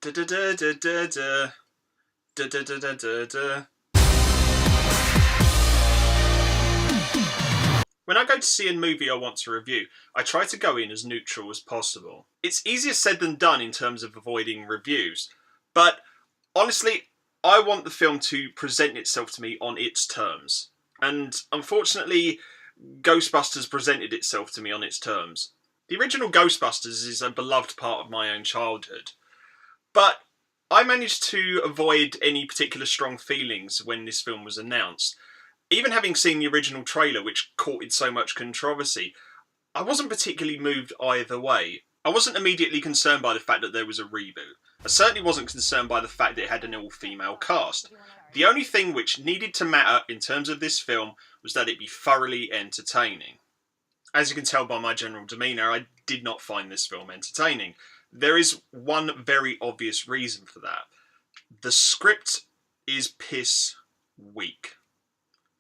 Da da da da da da da da da da da da. When I go to see a movie I want to review, I try to go in as neutral as possible. It's easier said than done in terms of avoiding reviews, but honestly, I want the film to present itself to me on its terms. And unfortunately, Ghostbusters presented itself to me on its terms. The original Ghostbusters is a beloved part of my own childhood, but I managed to avoid any particular strong feelings when this film was announced. Even having seen the original trailer, which courted so much controversy, I wasn't particularly moved either way. I wasn't immediately concerned by the fact that there was a reboot. I certainly wasn't concerned by the fact that it had an all-female cast. The only thing which needed to matter in terms of this film was that it be thoroughly entertaining. As you can tell by my general demeanour, I did not find this film entertaining. There is one very obvious reason for that. The script is piss weak.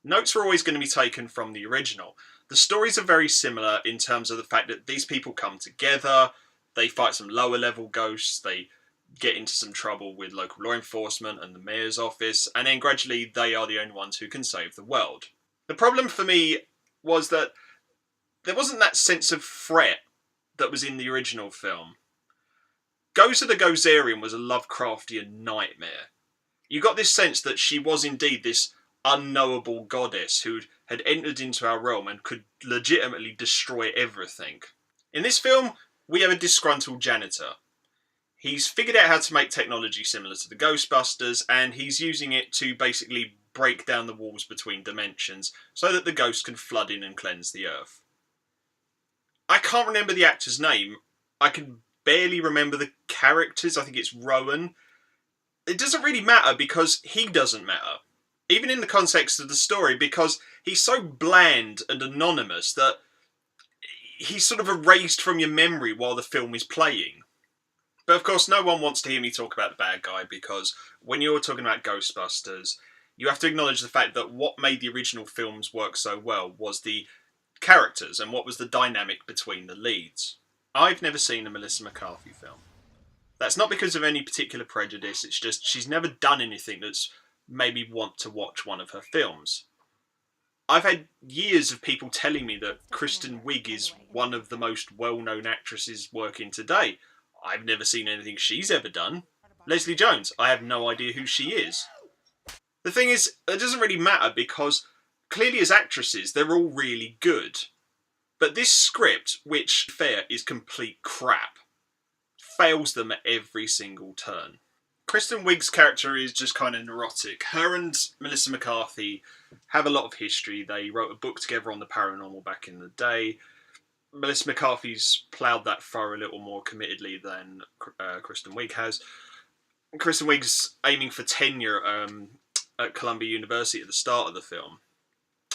Notes are always going to be taken from the original. The stories are very similar in terms of the fact that these people come together, they fight some lower level ghosts, they get into some trouble with local law enforcement and the mayor's office, and then gradually they are the only ones who can save the world. The problem for me was that there wasn't that sense of threat that was in the original film. Gozer the Gozerian was a Lovecraftian nightmare. You got this sense that she was indeed this unknowable goddess who had entered into our realm and could legitimately destroy everything. In this film, we have a disgruntled janitor. He's figured out how to make technology similar to the Ghostbusters, and he's using it to basically break down the walls between dimensions so that the ghosts can flood in and cleanse the earth. I can't remember the actor's name. I can barely remember the characters. I think it's Rowan. It doesn't really matter because he doesn't matter. Even in the context of the story, because he's so bland and anonymous that he's sort of erased from your memory while the film is playing. But of course, no one wants to hear me talk about the bad guy, because when you're talking about Ghostbusters, you have to acknowledge the fact that what made the original films work so well was the characters and what was the dynamic between the leads. I've never seen a Melissa McCarthy film. That's not because of any particular prejudice, it's just she's never done anything that's made me want to watch one of her films. I've had years of people telling me that Kristen Wiig is one of the most well-known actresses working today. I've never seen anything she's ever done. Leslie Jones, I have no idea who she is. The thing is, it doesn't really matter because clearly as actresses, they're all really good. But this script, which, fair, is complete crap, fails them at every single turn. Kristen Wiig's character is just kind of neurotic. Her and Melissa McCarthy have a lot of history. They wrote a book together on the paranormal back in the day. Melissa McCarthy's ploughed that furrow a little more committedly than Kristen Wiig has. Kristen Wiig's aiming for tenure at Columbia University at the start of the film.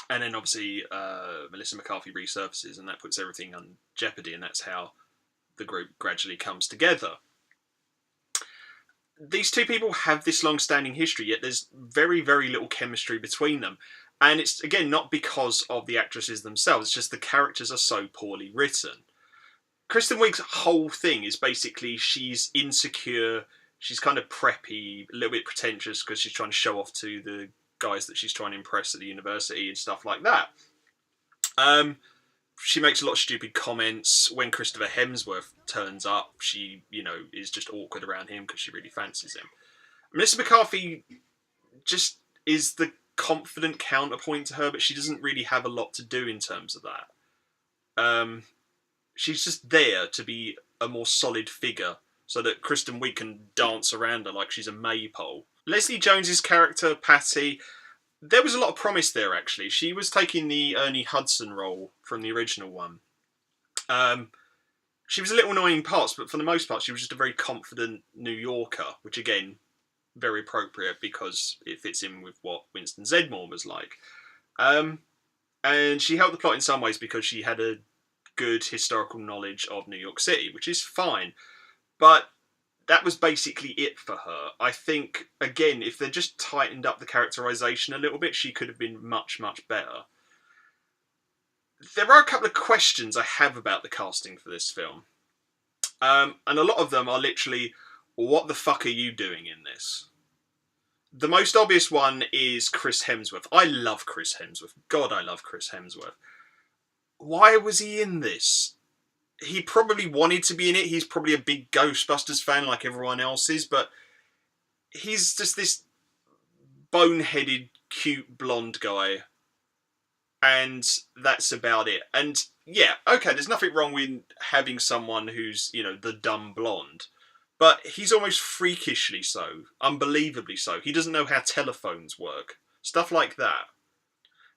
And then obviously Melissa McCarthy resurfaces and that puts everything on jeopardy, and that's how the group gradually comes together. These two people have this long-standing history, yet there's very, very little chemistry between them. And it's, again, not because of the actresses themselves, it's just the characters are so poorly written. Kristen Wiig's whole thing is basically she's insecure, she's kind of preppy, a little bit pretentious because she's trying to show off to the guys that she's trying to impress at the university and stuff like that. She makes a lot of stupid comments. When Christopher Hemsworth turns up, she, is just awkward around him because she really fancies him. Melissa McCarthy just is the confident counterpoint to her, but she doesn't really have a lot to do in terms of that. She's just there to be a more solid figure so that Kristen Wiig can dance around her like she's a maypole. Leslie Jones's character, Patty, there was a lot of promise there, actually. She was taking the Ernie Hudson role from the original one. She was a little annoying in parts, but for the most part, she was just a very confident New Yorker, which, again, very appropriate because it fits in with what Winston Zeddemore was like. And she helped the plot in some ways because she had a good historical knowledge of New York City, which is fine. But that was basically it for her. I think, again, if they just tightened up the characterisation a little bit, she could have been much, much better. There are a couple of questions I have about the casting for this film. And a lot of them are literally, what the fuck are you doing in this? The most obvious one is Chris Hemsworth. I love Chris Hemsworth. God, I love Chris Hemsworth. Why was he in this? He probably wanted to be in it. He's probably a big Ghostbusters fan like everyone else is, but he's just this boneheaded, cute, blonde guy. And that's about it. And yeah, okay, there's nothing wrong with having someone who's, the dumb blonde. But he's almost freakishly so. Unbelievably so. He doesn't know how telephones work. Stuff like that.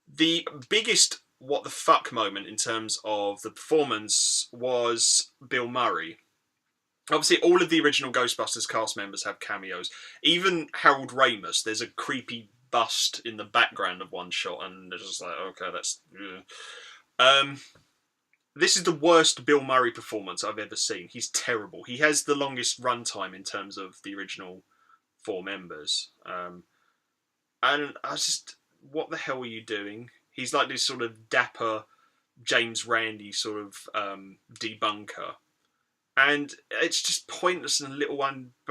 The biggest what the fuck moment in terms of the performance was Bill Murray. Obviously, all of the original Ghostbusters cast members have cameos. Even Harold Ramis, there's a creepy bust in the background of one shot, and they're just like, okay, that's... This is the worst Bill Murray performance I've ever seen. He's terrible. He has the longest runtime in terms of the original 4 members. And I was just... What the hell are you doing? He's like this sort of dapper James Randi sort of debunker. And it's just pointless and a little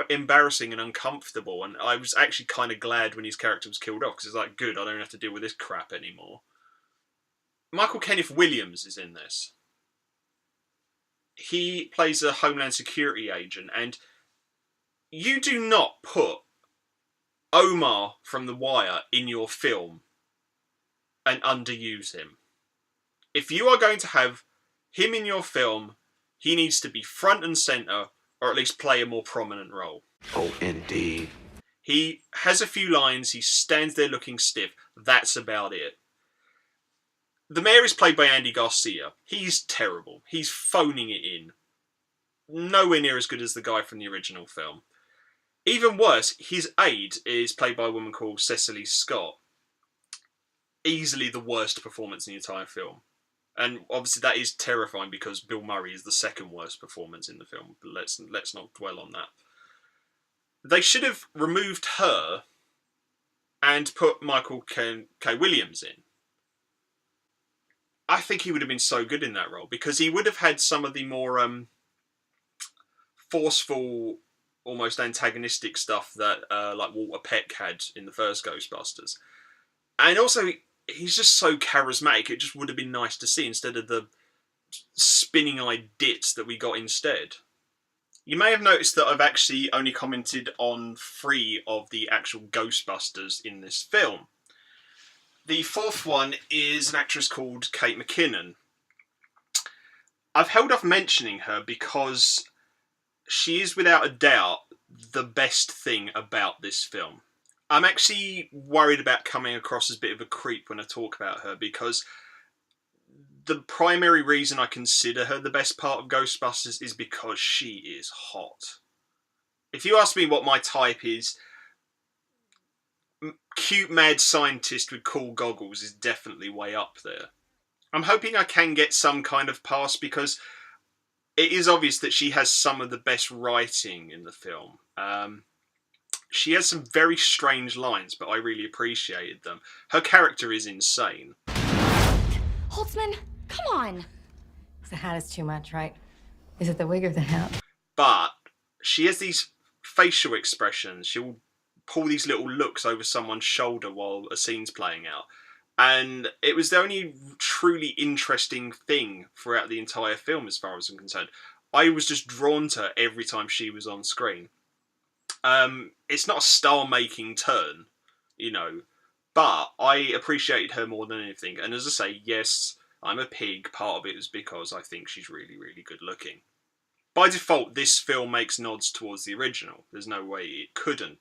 embarrassing and uncomfortable. And I was actually kind of glad when his character was killed off, because it's like, good, I don't have to deal with this crap anymore. Michael Kenneth Williams is in this. He plays a Homeland Security agent, and you do not put Omar from The Wire in your film and underuse him. If you are going to have him in your film, he needs to be front and centre, or at least play a more prominent role. Oh, indeed. He has a few lines, he stands there looking stiff, that's about it. The mayor is played by Andy Garcia. He's terrible. He's phoning it in. Nowhere near as good as the guy from the original film. Even worse, his aide is played by a woman called Cecily Scott. Easily the worst performance in the entire film. And obviously that is terrifying because Bill Murray is the second worst performance in the film. But let's not dwell on that. They should have removed her and put Michael K. Williams in. I think he would have been so good in that role because he would have had some of the more forceful, almost antagonistic stuff that like Walter Peck had in the first Ghostbusters. And also, he's just so charismatic, it just would have been nice to see instead of the spinning-eyed dits that we got instead. You may have noticed that I've actually only commented on 3 of the actual Ghostbusters in this film. The 4th one is an actress called Kate McKinnon. I've held off mentioning her because she is without a doubt the best thing about this film. I'm actually worried about coming across as a bit of a creep when I talk about her because the primary reason I consider her the best part of Ghostbusters is because she is hot. If you ask me what my type is, cute mad scientist with cool goggles is definitely way up there. I'm hoping I can get some kind of pass because it is obvious that she has some of the best writing in the film. She has some very strange lines, but I really appreciated them. Her character is insane. Holtzman, come on. The hat is too much, right? Is it the wig or the hat? But she has these facial expressions. She'll pull these little looks over someone's shoulder while a scene's playing out. And it was the only truly interesting thing throughout the entire film as far as I'm concerned. I was just drawn to her every time she was on screen. It's not a star-making turn, but I appreciated her more than anything. And as I say, yes, I'm a pig. Part of it is because I think she's really, really good looking. By default, this film makes nods towards the original. There's no way it couldn't.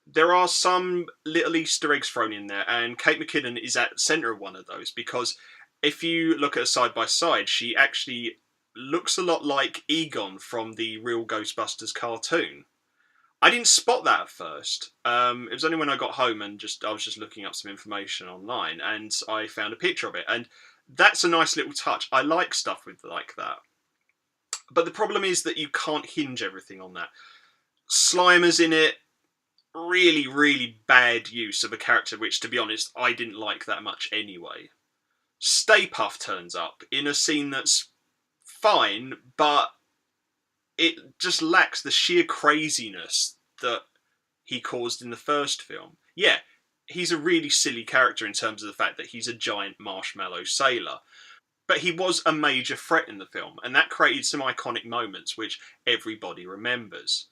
There are some little Easter eggs thrown in there, and Kate McKinnon is at the centre of one of those, because if you look at her side by side, she actually looks a lot like Egon from the real Ghostbusters cartoon. I didn't spot that at first. It was only when I got home and I was just looking up some information online, and I found a picture of it, and that's a nice little touch. I like stuff like that. But the problem is that you can't hinge everything on that. Slimer's in it. Really, really bad use of a character which, to be honest, I didn't like that much anyway. Stay Puft turns up in a scene that's fine, but it just lacks the sheer craziness that he caused in the first film. Yeah, he's a really silly character in terms of the fact that he's a giant marshmallow sailor. But he was a major threat in the film, and that created some iconic moments which everybody remembers.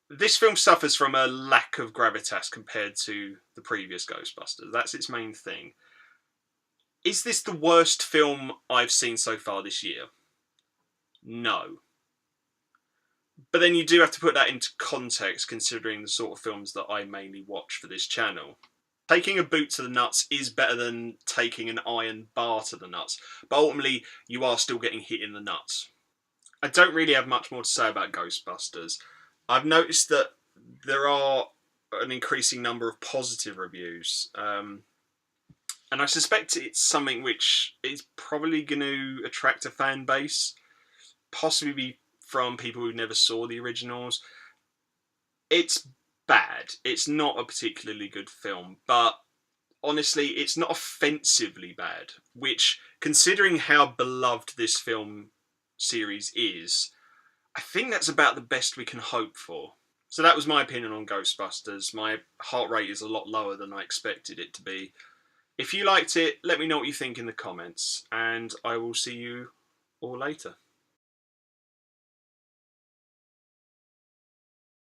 This film suffers from a lack of gravitas compared to the previous Ghostbusters. That's its main thing. Is this the worst film I've seen so far this year? No. But then you do have to put that into context considering the sort of films that I mainly watch for this channel. Taking a boot to the nuts is better than taking an iron bar to the nuts, but ultimately you are still getting hit in the nuts. I don't really have much more to say about Ghostbusters. I've noticed that there are an increasing number of positive reviews, and I suspect it's something which is probably going to attract a fan base, possibly from people who never saw the originals. It's bad. It's not a particularly good film, but honestly, it's not offensively bad, which, considering how beloved this film series is, I think that's about the best we can hope for. So that was my opinion on Ghostbusters. My heart rate is a lot lower than I expected it to be. If you liked it, let me know what you think in the comments, and I will see you all later.